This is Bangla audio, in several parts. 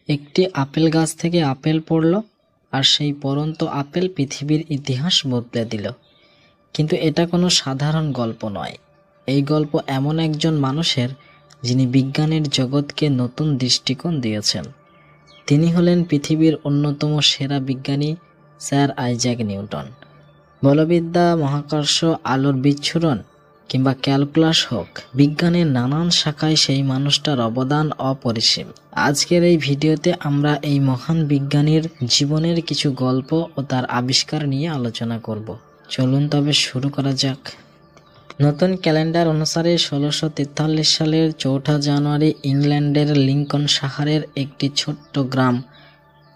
একটি আপেল গাছ থেকে আপেল পড়ল, আর সেই পড়ন্ত আপেল পৃথিবীর ইতিহাস বদলে দিল। কিন্তু এটা কোনো সাধারণ গল্প নয়। এই গল্প এমন একজন মানুষের, যিনি বিজ্ঞানের জগৎকে নতুন দৃষ্টিকোণ দিয়েছেন। তিনি হলেন পৃথিবীর অন্যতম সেরা বিজ্ঞানী স্যার আইজ্যাক নিউটন। বলবিদ্যা, মহাকর্ষ, আলোর বিচ্ছুরণ কিংবা ক্যালকুলাস হোক, বিজ্ঞানের নানান শাখায় সেই মানুষটার অবদান অপরিসীম। আজকের এই ভিডিওতে আমরা এই মহান বিজ্ঞানীর জীবনের কিছু গল্প ও তার আবিষ্কার নিয়ে আলোচনা করব। চলুন তবে শুরু করা যাক। নতুন ক্যালেন্ডার অনুসারে 1643 সালের 4 জানুয়ারি ইংল্যান্ডের লিঙ্কন শহরের একটি ছোট্ট গ্রাম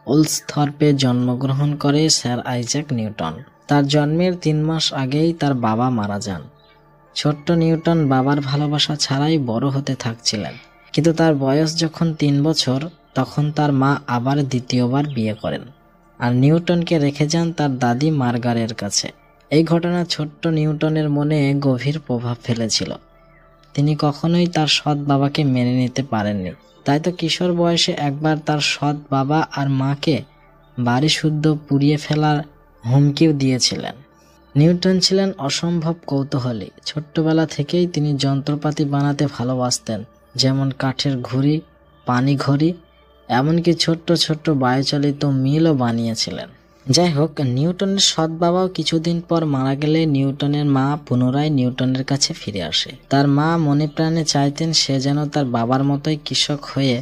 ওলসথর্পে জন্মগ্রহণ করে স্যার আইজ্যাক নিউটন। তার জন্মের 3 মাস আগেই তার বাবা মারা যান। ছোট্ট নিউটন বাবার ভালোবাসা ছাড়াই বড় হতে থাকছিলেন। কিন্তু তার বয়স যখন 3 বছর, তখন তার মা আবার দ্বিতীয়বার বিয়ে করেন আর নিউটনকে রেখে যান তার দাদি মার্গারের কাছে। এই ঘটনা ছোট্ট নিউটনের মনে গভীর প্রভাব ফেলেছিল। তিনি কখনোই তার সৎ বাবাকে মেনে নিতে পারেননি। তাই তো কিশোর বয়সে একবার তার সৎ বাবা আর মাকে বাড়ি শুদ্ধ পুড়িয়ে ফেলার হুমকিও দিয়েছিলেন। নিউটন ছিলেন অসম্ভব কৌতূহলী। ছোট্টবেলা থেকেই তিনি যন্ত্রপাতি বানাতে ভালোবাসতেন, যেমন কাঠের ঘুড়ি, পানি ঘড়ি, এমনকি ছোট্ট ছোট্ট বায়ুচালিত মিলও বানিয়েছিলেন। যাই হোক, নিউটনের সৎ বাবাও কিছুদিন পর মারা গেলে নিউটনের মা পুনরায় নিউটনের কাছে ফিরে আসে। তার মা মনে প্রাণে চাইতেন সে যেন তার বাবার মতোই কৃষক হয়ে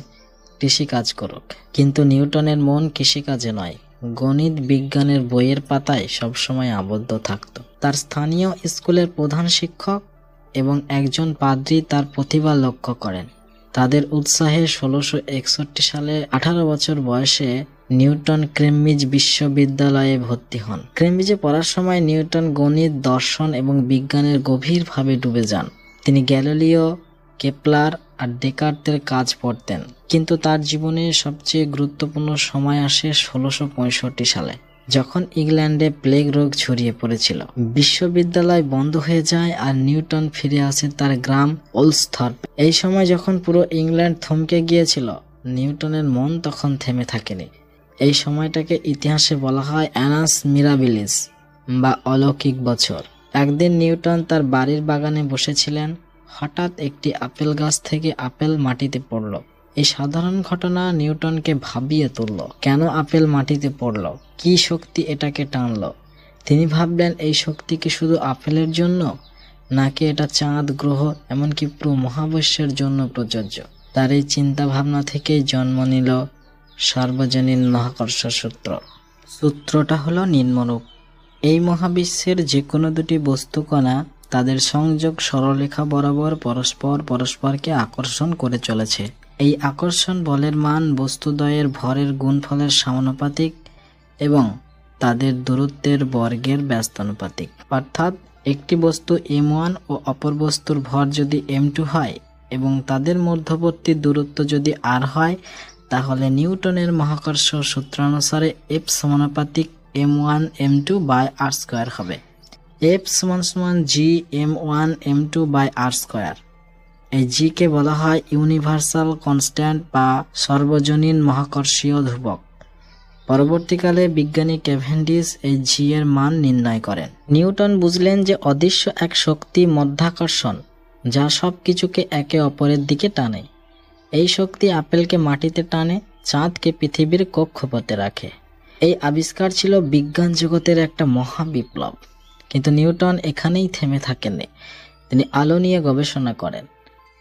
কৃষিকাজ করুক। কিন্তু নিউটনের মন কৃষিকাজে নয়, গণিত বিজ্ঞানের বইয়ের পাতায় সবসময় আবদ্ধ থাকত। তার স্থানীয় স্কুলের প্রধান শিক্ষক এবং একজন পাদ্রী তার প্রতিভা লক্ষ্য করেন। তাদের উৎসাহে 1661 সালে 18 বছর বয়সে নিউটন কেমব্রিজ বিশ্ববিদ্যালয়ে ভর্তি হন। কেমব্রিজে পড়ার সময় নিউটন গণিত, দর্শন এবং বিজ্ঞানের গভীরভাবে ডুবে যান। তিনি গ্যালিলিও, কেপলার আর ডেকার্তের কাজ পড়তেন। কিন্তু তার জীবনে সবচেয়ে গুরুত্বপূর্ণ সময় আসে 1665 সালে, যখন ইংল্যান্ডে প্লেগ রোগ ছড়িয়ে পড়েছিল। বিশ্ববিদ্যালয় বন্ধ হয়ে যায় আর নিউটন ফিরে আসে তার গ্রাম ওলসথর্প। এই সময় যখন পুরো ইংল্যান্ড থমকে গিয়েছিল, নিউটনের মন তখন থেমে থাকেনি। এই সময়টাকে ইতিহাসে বলা হয় অ্যানাস মিরাবিলিস বা অলৌকিক বছর। একদিন নিউটন তার বাড়ির বাগানে বসেছিলেন। হঠাৎ একটি আপেল গাছ থেকে আপেল মাটিতে পড়ল। এই সাধারণ ঘটনা নিউটনকে ভাবিয়ে তুলল। কেন আপেল মাটিতে পড়ল? কি শক্তি এটাকে টানল? তিনি ভাবলেন, এই শক্তি কি শুধু আপেলের জন্য, নাকি এটা চাঁদ, গ্রহ, এমনকি পুরো মহাবিশ্বের জন্য প্রযোজ্য? তার এই চিন্তা ভাবনা থেকেই জন্ম নিল সার্বজনীন মহাকর্ষ সূত্র। সূত্রটা হলো নিম্নরূপ: এই মহাবিশ্বের যে কোনো দুটি বস্তুকণা তাদের সংযোগ সরলরেখা বরাবর পরস্পরকে আকর্ষণ করে চলেছে। এই আকর্ষণ বলের মান বস্তুদ্বয়ের ভরের গুণফলের সমানুপাতিক এবং তাদের দূরত্বের বর্গের ব্যস্তানুপাতিক। অর্থাৎ একটি বস্তু m1 ও অপর বস্তুর ভর যদি m2 হয় এবং তাদের মধ্যবর্তী দূরত্ব যদি r হয়, তাহলে নিউটনের মহাকর্ষ সূত্রানুসারে F সমানুপাতিক m1 m2 by r square হবে। F সমান g m1 m2 by r square. এই জি কে বলা হয় ইউনিভার্সাল কনস্ট্যান্ট বা সর্বজনীন মহাকর্ষীয় ধ্রুবক। পরবর্তীকালে বিজ্ঞানী ক্যাভেন্ডিশ এই জি এর মান নির্ণয় করেন। নিউটন বুঝলেন যে অদৃশ্য এক শক্তি মধ্যাকর্ষণ, যা সব কিছুকে একে অপরের দিকে টানে। এই শক্তি আপেলকে মাটিতে টানে, চাঁদকে পৃথিবীর কক্ষপথে রাখে। এই আবিষ্কার ছিল বিজ্ঞান জগতের একটা মহা বিপ্লব। কিন্তু নিউটন এখানেই থেমে থাকেননি। তিনি আলো নিয়ে গবেষণা করেন।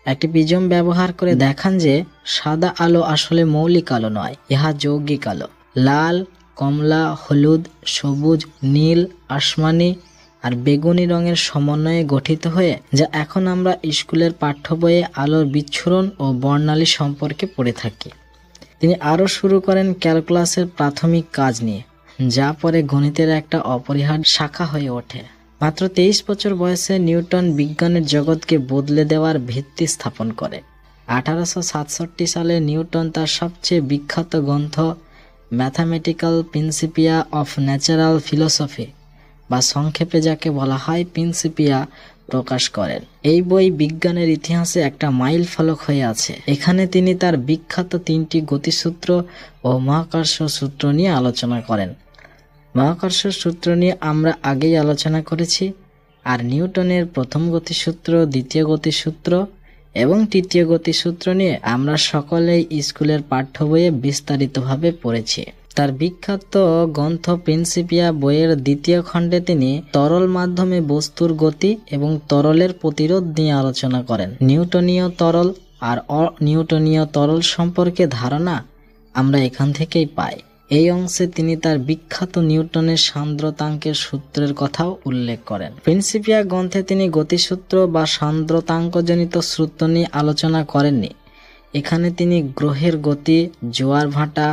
একটি প্রিজম ব্যবহার করে দেখান যে সাদা আলো আসলে মৌলিক আলো নয়, ইহা যৌগিক আলো। লাল, কমলা, হলুদ, সবুজ, নীল, আসমানি আর বেগুনি রঙের সমন্বয়ে গঠিত হয়ে, যা এখন আমরা স্কুলের পাঠ্য বইয়ে আলোর বিচ্ছুরণ ও বর্ণালী সম্পর্কে পড়ে থাকি। তিনি আরও শুরু করেন ক্যালকুলাসের প্রাথমিক কাজ নিয়ে, যা পরে গণিতের একটা অপরিহার্য শাখা হয়ে ওঠে। মাত্র 23 বছর বয়সে নিউটন বিজ্ঞানের জগৎকে বদলে দেওয়ার ভিত্তি স্থাপন করে। 1867 সালে নিউটন তার সবচেয়ে বিখ্যাত গ্রন্থ mathematical Principia of natural philosophy বা সংক্ষেপে যাকে বলা হয় প্রিন্সিপিয়া প্রকাশ করেন। এই বই বিজ্ঞানের ইতিহাসে একটা মাইল ফলক হয়ে আছে। এখানে তিনি তার বিখ্যাত 3টি গতিসূত্র ও মহাকর্ষ সূত্র নিয়ে আলোচনা করেন। মহাকর্ষ সূত্র নিয়ে আমরা আগেই আলোচনা করেছি, আর নিউটনের প্রথম গতিসূত্র, দ্বিতীয় গতিসূত্র এবং তৃতীয় গতিসূত্র নিয়ে আমরা সকলেই স্কুলের পাঠ্য বইয়ে বিস্তারিতভাবে পড়েছি। তার বিখ্যাত গ্রন্থ প্রিন্সিপিয়া বইয়ের 2য় খণ্ডে তিনি তরল মাধ্যমে বস্তুর গতি এবং তরলের প্রতিরোধ নিয়ে আলোচনা করেন। নিউটনীয় তরল আর অনিউটনীয় তরল সম্পর্কে ধারণা আমরা এখান থেকেই পাই। এই অংশে তিনি তার বিখ্যাত নিউটনের সান্দ্রতাঙ্কের সূত্রের কথাও উল্লেখ করেন। প্রিন্সিপিয়া গ্রন্থে তিনি গতিসূত্র বা সান্দ্রতাঙ্কজনিত সূত্র নিয়ে আলোচনা করেননি। এখানে তিনি গ্রহের গতি, জোয়ার ভাটা,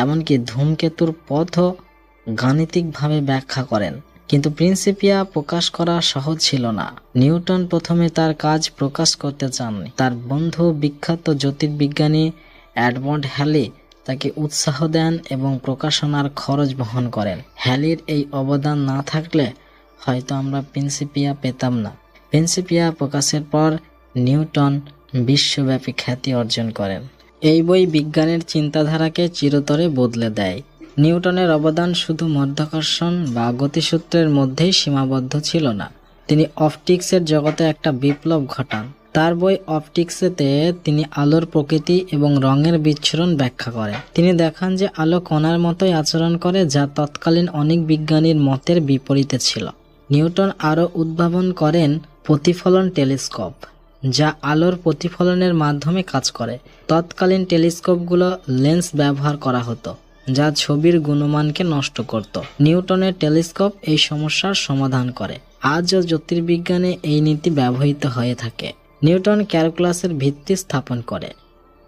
এমনকি ধূমকেতুর পথও গাণিতিকভাবে ব্যাখ্যা করেন। কিন্তু প্রিন্সিপিয়া প্রকাশ করা সহজ ছিল না। নিউটন প্রথমে তার কাজ প্রকাশ করতে চাননি। তার বন্ধু বিখ্যাত জ্যোতির্বিজ্ঞানী এডমন্ড হ্যালি তাকে উৎসাহ দেন এবং প্রকাশনার খরচ বহন করেন। হ্যালির এই অবদান না থাকলে হয়তো আমরা প্রিন্সিপিয়া পেতাম না। প্রিন্সিপিয়া প্রকাশের পর নিউটন বিশ্বব্যাপী খ্যাতি অর্জন করেন। এই বই বিজ্ঞানের চিন্তাধারাকে চিরতরে বদলে দেয়। নিউটনের অবদান শুধু মাধ্যাকর্ষণ বা গতিসূত্রের মধ্যেই সীমাবদ্ধ ছিল না, তিনি অপটিক্সের জগতে একটা বিপ্লব ঘটান। তার বই অপটিক্সেতে তিনি আলোর প্রকৃতি এবং রঙের বিচ্ছুরণ ব্যাখ্যা করেন। তিনি দেখান যে আলো কণার মতোই আচরণ করে, যা তৎকালীন অনেক বিজ্ঞানীর মতের বিপরীতে ছিল। নিউটন আরও উদ্ভাবন করেন প্রতিফলন টেলিস্কোপ, যা আলোর প্রতিফলনের মাধ্যমে কাজ করে। তৎকালীন টেলিস্কোপগুলো লেন্স ব্যবহার করা হতো, যা ছবির গুণমানকে নষ্ট করত। নিউটনের টেলিস্কোপ এই সমস্যার সমাধান করে। আজও জ্যোতির্বিজ্ঞানে এই নীতি ব্যবহৃত হয়ে থাকে। নিউটন ক্যালকুলাসের ভিত্তি স্থাপন করে।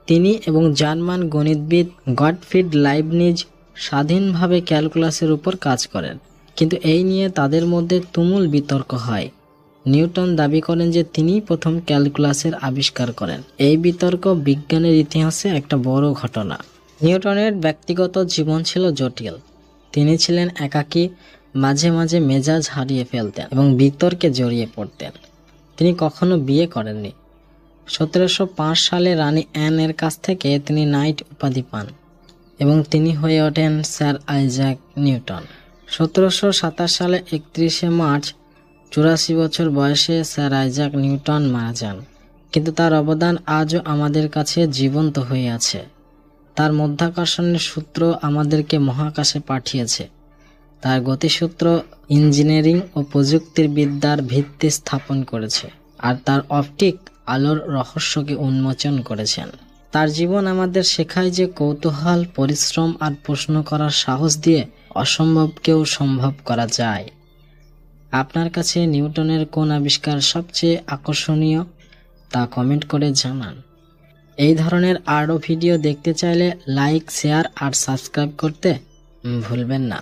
তিনি এবং জার্মান গণিতবিদ গটফ্রিড লাইবনিজ স্বাধীনভাবে ক্যালকুলাসের উপর কাজ করেন, কিন্তু এই নিয়ে তাদের মধ্যে তুমুল বিতর্ক হয়। নিউটন দাবি করেন যে তিনিই প্রথম ক্যালকুলাসের আবিষ্কার করেন। এই বিতর্ক বিজ্ঞানের ইতিহাসে একটা বড় ঘটনা। নিউটনের ব্যক্তিগত জীবন ছিল জটিল। তিনি ছিলেন একাকী, মাঝে মাঝে মেজাজ হারিয়ে ফেলতেন এবং বিতর্কে জড়িয়ে পড়তেন। তিনি কখনো বিয়ে করেননি। 1705 সালে রানী অ্যানের কাছ থেকে তিনি নাইট উপাধি পান এবং তিনি হয়ে ওঠেন স্যার আইজাক নিউটন। 1727 সালে 31শে মার্চ 84 বছর বয়সে স্যার আইজাক নিউটন মারা যান, কিন্তু তার অবদান আজও আমাদের কাছে জীবন্ত হয়ে আছে। তার মাধ্যাকর্ষণের সূত্র আমাদেরকে মহাকাশে পাঠিয়েছে। তার গতিসূত্র ইঞ্জিনিয়ারিং ও প্রযুক্তির বিদ্যার ভিত্তি স্থাপন করেছে, আর তার অপটিক আলোর রহস্যকে উন্মোচন করেছেন। তার জীবন আমাদের শেখায় যে কৌতূহল, পরিশ্রম আর প্রশ্ন করার সাহস দিয়ে অসম্ভবকেও সম্ভব করা যায়। আপনার কাছে নিউটনের কোন আবিষ্কার সবচেয়ে আকর্ষণীয় তা কমেন্ট করে জানান। এই ধরনের আরও ভিডিও দেখতে চাইলে লাইক, শেয়ার আর সাবস্ক্রাইব করতে ভুলবেন না।